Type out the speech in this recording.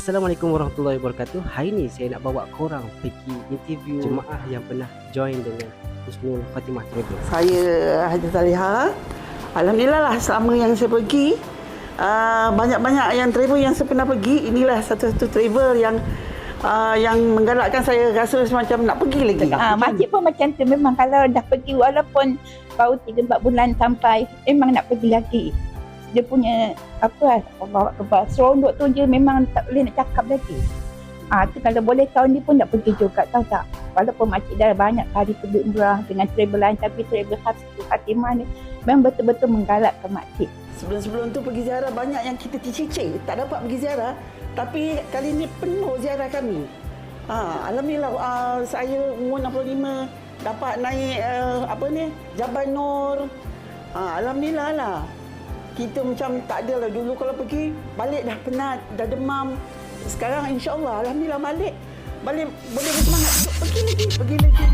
Assalamualaikum warahmatullahi wabarakatuh. Hari ni saya nak bawa korang pergi interview jemaah yang pernah join dengan Husnul Khatimah Travel. Saya Haji Zaliha. Alhamdulillah lah selama yang saya pergi, banyak-banyak yang travel yang saya pernah pergi. Inilah satu-satu travel yang menggalakkan saya rasa macam nak pergi lagi. Makcik pun macam tu, memang kalau dah pergi walaupun baru 3-4 bulan sampai, memang nak pergi lagi. Dia punya bawa ke bas serondok tu je memang tak boleh nak cakap lagi. Tu kalau boleh tahun ni pun nak pergi juga, tahu tak? Walaupun makcik dah banyak kali pergi umrah dengan travel lain, tapi travel Khatimah ni memang betul-betul menggalakkan makcik. Sebelum-sebelum tu pergi ziarah banyak yang kita tercicir, tak dapat pergi ziarah. Tapi kali ni penuh ziarah kami. Alhamdulillah, saya umur 65 dapat naik Jabal Nur. Alhamdulillah lah. Kita macam tak adalah dulu kalau pergi balik dah penat, dah demam. Sekarang insya-Allah alhamdulillah balik boleh bersemangat pergi lagi.